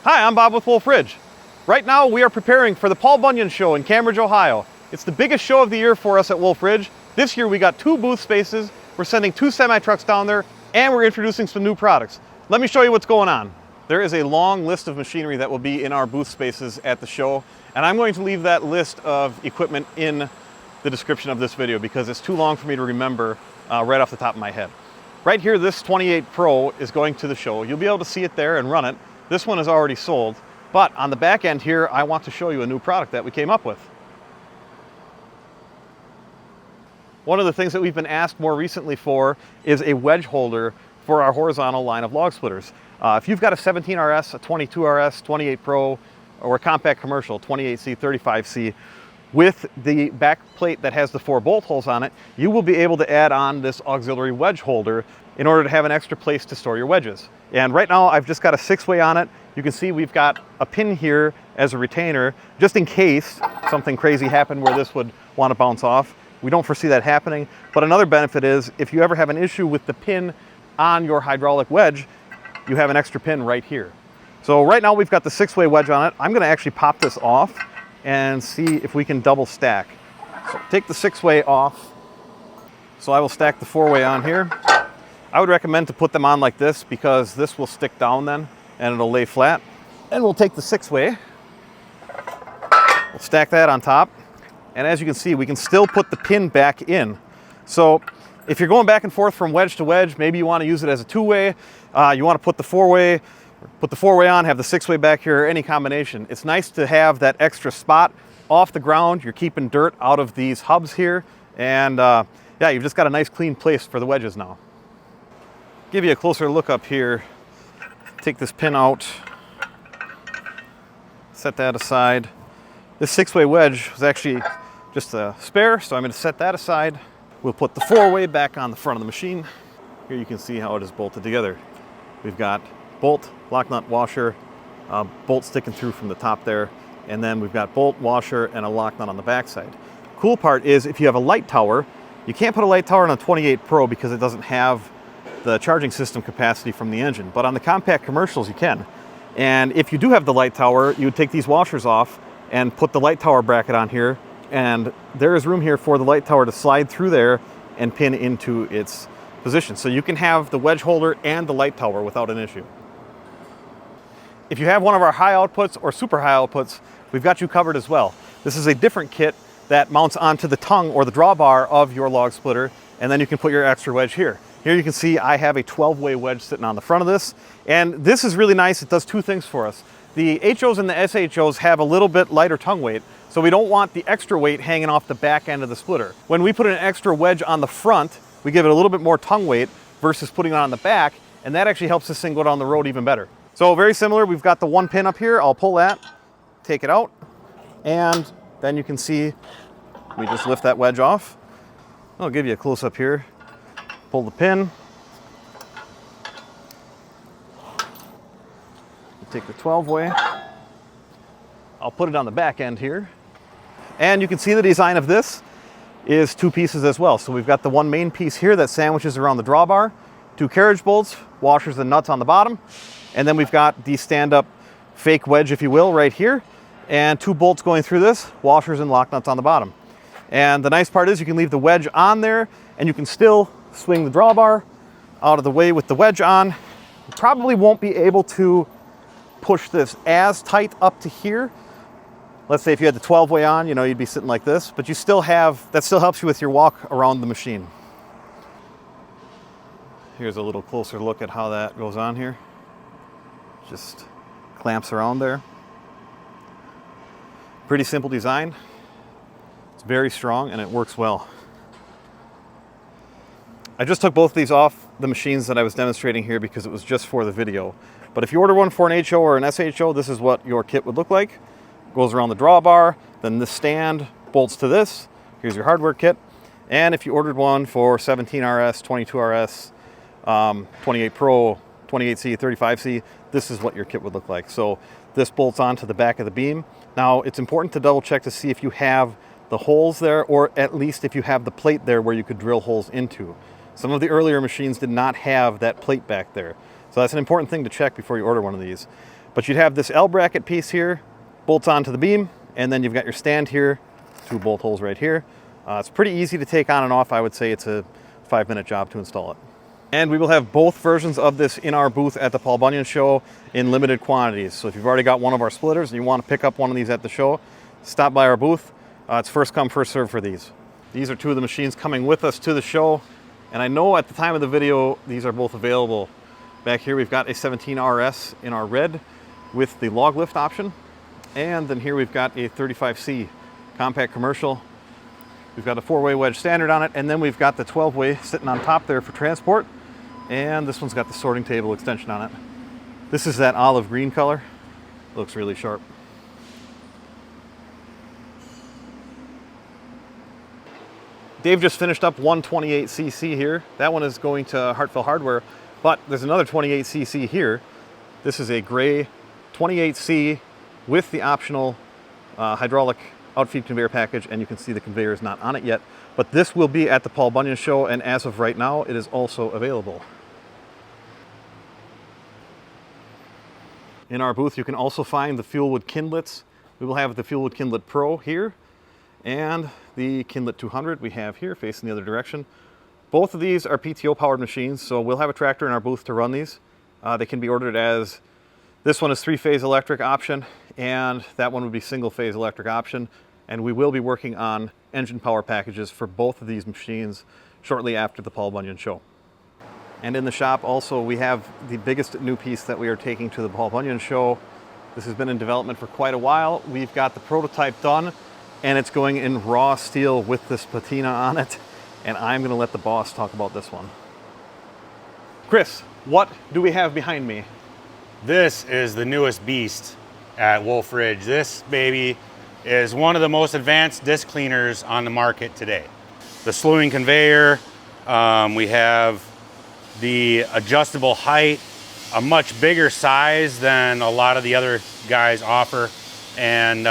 Hi, I'm Bob with Wolfe Ridge. Right now we are preparing for the Paul Bunyan Show in Cambridge, Ohio. It's the biggest show of the year for us at Wolfe Ridge. This year we got 2 booth spaces, we're sending 2 semi-trucks down there, and we're introducing some new products. Let me show you what's going on. There is a long list of machinery that will be in our booth spaces at the show, and I'm going to leave that list of equipment in the description of this video because it's too long for me to remember right off the top of my head. Right here, this 28 Pro is going to the show. You'll be able to see it there and run it. This one is already sold, but on the back end here, I want to show you a new product that we came up with. One of the things that we've been asked more recently for is a wedge holder for our horizontal line of log splitters. If you've got a 17RS, a 22RS, 28 Pro, or a compact commercial, 28C, 35C, with the back plate that has the 4 bolt holes on it, you will be able to add on this auxiliary wedge holder in order to have an extra place to store your wedges. And right now I've just got a 6-way on it. You can see we've got a pin here as a retainer, just in case something crazy happened where this would want to bounce off. We don't foresee that happening, but another benefit is if you ever have an issue with the pin on your hydraulic wedge, you have an extra pin right here. So right now we've got the 6-way wedge on it. I'm gonna actually pop this off and see if we can double stack. So take the 6-way off. So I will stack the 4-way on here. I would recommend to put them on like this because this will stick down then and it'll lay flat. And we'll take the 6-way, we'll stack that on top. And as you can see, we can still put the pin back in. So if you're going back and forth from wedge to wedge, maybe you want to use it as a 2-way, you want to put the 4-way, on, have the 6-way back here, or any combination. It's nice to have that extra spot off the ground. You're keeping dirt out of these hubs here. And yeah, you've just got a nice clean place for the wedges now. Give you a closer look up here. Take this pin out, set that aside. This 6-way wedge was actually just a spare, so I'm going to set that aside. We'll put the 4-way back on the front of the machine. Here you can see how it is bolted together. We've got bolt, lock nut, washer, bolt sticking through from the top there, and then we've got bolt, washer, and a lock nut on the back side. Cool part is if you have a light tower, you can't put a light tower on a 28 Pro because it doesn't have the charging system capacity from the engine, but on the compact commercials you can. And if you do have the light tower, you would take these washers off and put the light tower bracket on here, and there is room here for the light tower to slide through there and pin into its position. So you can have the wedge holder and the light tower without an issue. If you have one of our high outputs or super high outputs, we've got you covered as well. This is a different kit that mounts onto the tongue or the drawbar of your log splitter, and then you can put your extra wedge here. Here you can see I have a 12-way wedge sitting on the front of this, and this is really nice. It does 2 things for us. The HOs and the SHOs have a little bit lighter tongue weight, so we don't want the extra weight hanging off the back end of the splitter. When we put an extra wedge on the front, we give it a little bit more tongue weight versus putting it on the back, and that actually helps this thing go down the road even better. So very similar, we've got the 1 pin up here. I'll pull that, take it out, and then you can see we just lift that wedge off. I'll give you a close up here. Pull the pin. Take the 12-way. I'll put it on the back end here. And you can see the design of this is 2 pieces as well. So we've got the 1 main piece here that sandwiches around the drawbar, 2 carriage bolts, washers and nuts on the bottom, and then we've got the stand-up fake wedge, if you will, right here, and 2 bolts going through this, washers and lock nuts on the bottom. And the nice part is you can leave the wedge on there and you can still swing the drawbar out of the way with the wedge on. You probably won't be able to push this as tight up to here. Let's say if you had the 12-way on, you know, you'd be sitting like this, but you still have, that still helps you with your walk around the machine. Here's a little closer look at how that goes on here. Just clamps around there. Pretty simple design. It's very strong and it works well. I just took both of these off the machines that I was demonstrating here because it was just for the video. But if you order one for an HO or an SHO, this is what your kit would look like. Goes around the drawbar, then this stand bolts to this. Here's your hardware kit. And if you ordered one for 17RS, 22RS, 28 Pro, 28C, 35C, this is what your kit would look like. So this bolts onto the back of the beam. Now it's important to double check to see if you have the holes there, or at least if you have the plate there where you could drill holes into. Some of the earlier machines did not have that plate back there. So that's an important thing to check before you order one of these. But you'd have this L bracket piece here, bolts onto the beam, and then you've got your stand here, 2 bolt holes right here. It's pretty easy to take on and off. I would say it's a 5-minute job to install it. And we will have both versions of this in our booth at the Paul Bunyan Show in limited quantities. So if you've already got one of our splitters and you want to pick up one of these at the show, stop by our booth. It's first come, first serve for these. These are 2 of the machines coming with us to the show. And I know at the time of the video, these are both available. Back here, we've got a 17 RS in our red with the log lift option. And then here we've got a 35C compact commercial. We've got a 4-way wedge standard on it, and then we've got the 12-way sitting on top there for transport. And this one's got the sorting table extension on it. This is that olive green color. Looks really sharp. Dave just finished up 128cc here. That one is going to Hartfell Hardware, but there's another 28cc here. This is a gray 28C with the optional hydraulic outfeed conveyor package, and you can see the conveyor is not on it yet, but this will be at the Paul Bunyan Show, and as of right now, it is also available. In our booth, you can also find the Fuelwood Kindlets. We will have the Fuelwood Kindlet Pro here, and the Kindlet 200 we have here facing the other direction. Both of these are PTO powered machines, so we'll have a tractor in our booth to run these. They can be ordered as, this one is 3-phase electric option, and that one would be single-phase electric option. And we will be working on engine power packages for both of these machines shortly after the Paul Bunyan Show. And in the shop also, we have the biggest new piece that we are taking to the Paul Bunyan Show. This has been in development for quite a while. We've got the prototype done, and it's going in raw steel with this patina on it. And I'm gonna let the boss talk about this one. Chris, what do we have behind me? This is the newest beast at Wolfe Ridge. This baby is one of the most advanced disc cleaners on the market today. The slewing conveyor, we have the adjustable height, a much bigger size than a lot of the other guys offer. And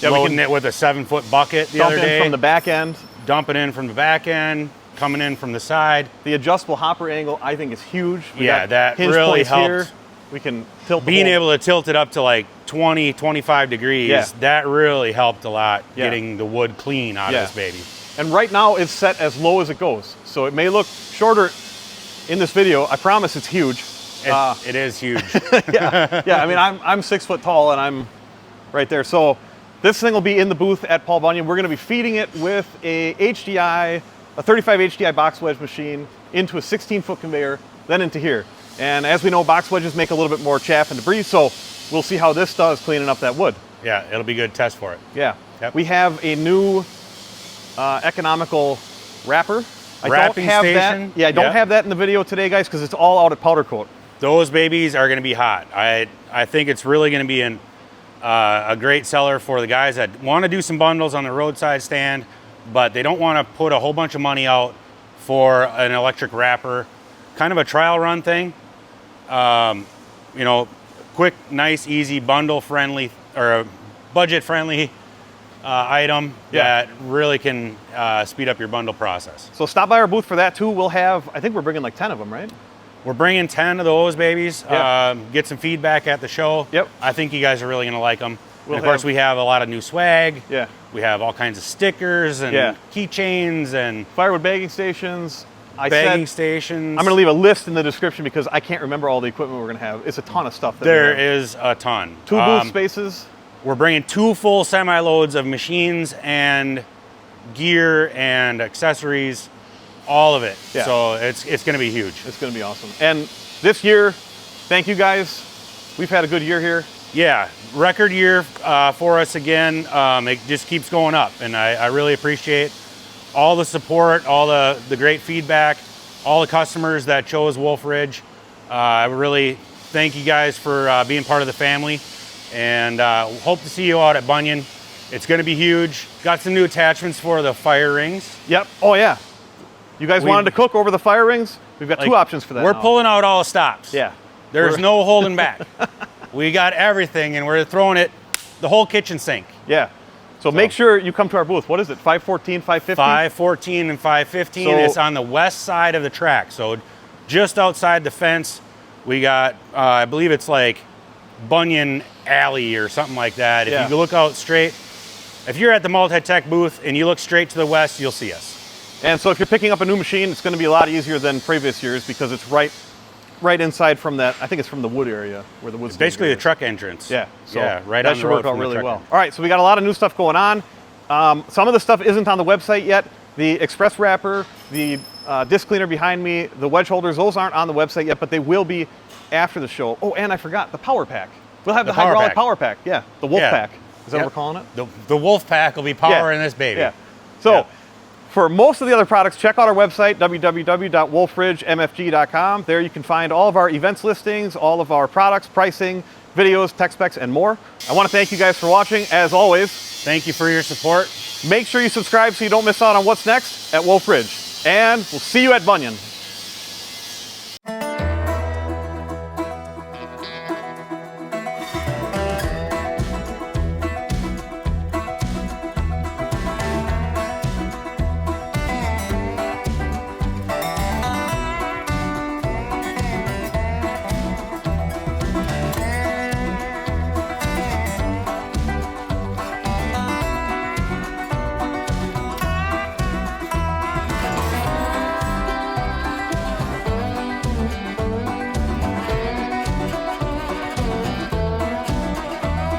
loading it with a 7-foot bucket the other day. Dump in from the back end. Dumping in from the back end, coming in from the side. The adjustable hopper angle, I think, is huge. That really helps. Here. We can tilt being able to tilt it up to like 20, 25 degrees, that really helped a lot getting the wood clean out of this baby. And right now it's set as low as it goes. So it may look shorter in this video. I promise it's huge. It is huge. I mean, I'm 6 foot tall and I'm right there. So this thing will be in the booth at Paul Bunyan. We're gonna be feeding it with a HDI, a 35 HDI box wedge machine into a 16-foot conveyor, then into here. And as we know, box wedges make a little bit more chaff and debris, so we'll see how this does cleaning up that wood. Yeah, it'll be a good test for it. Yeah. Yep. We have a new economical wrapper. Wrapping station. I don't have that in the video today, guys, because it's all out at powder coat. Those babies are going to be hot. I think it's really going to be a great seller for the guys that want to do some bundles on the roadside stand, but they don't want to put a whole bunch of money out for an electric wrapper. Kind of a trial run thing. Quick, nice, easy, bundle-friendly or budget-friendly item that really can speed up your bundle process. So stop by our booth for that too. We'll have, I think we're bringing like 10 of them, right? We're bringing 10 of those babies. Get some feedback at the show. Yep. I think you guys are really going to like them. And of course, we have a lot of new swag. Yeah. We have all kinds of stickers and keychains and firewood bagging stations. Bagging stations. I'm going to leave a list in the description because I can't remember all the equipment we're going to have. It's a ton of stuff. There is a ton. 2 booth spaces. We're bringing 2 full semi-loads of machines and gear and accessories, all of it. Yeah. So it's going to be huge. It's going to be awesome. And this year, thank you guys. We've had a good year here. Yeah, record year for us again. It just keeps going up, and I really appreciate all the support, all the great feedback, all the customers that chose Wolfe Ridge. I really thank you guys for being part of the family, and hope to see you out at Bunyan. It's going to be huge. Got some new attachments for the fire rings. Yep. Oh yeah. You guys wanted to cook over the fire rings? We've got 2 options for that. We're pulling out all the stops. Yeah. There's no holding back. We got everything, and we're throwing it the whole kitchen sink. Yeah. So make sure you come to our booth. What is it, 514, 515? 514 and 515. It's on the west side of the track, so just outside the fence. We got, I believe it's like Bunyan Alley or something like that. If you look out straight, if you're at the Multi-Tech booth and you look straight to the west, you'll see us. And so if you're picking up a new machine, it's going to be a lot easier than previous years because it's right inside from that. I think it's from the wood area where the wood's basically the truck entrance. Yeah, so right that on the should road work out from the really truck well. entrance. All right, so we got a lot of new stuff going on. Some of the stuff isn't on the website yet. The Express Wrapper, the disc cleaner behind me, the wedge holders, those aren't on the website yet, but they will be after the show. Oh, and I forgot, the power pack. We'll have the hydraulic power pack. Yeah, the Wolf pack. Is that what we're calling it? The Wolf pack will be powering this baby. Yeah. So for most of the other products, check out our website, www.wolferidgemfg.com. There you can find all of our events listings, all of our products, pricing, videos, tech specs, and more. I want to thank you guys for watching. As always, thank you for your support. Make sure you subscribe so you don't miss out on what's next at Wolfe Ridge. And we'll see you at Bunyan.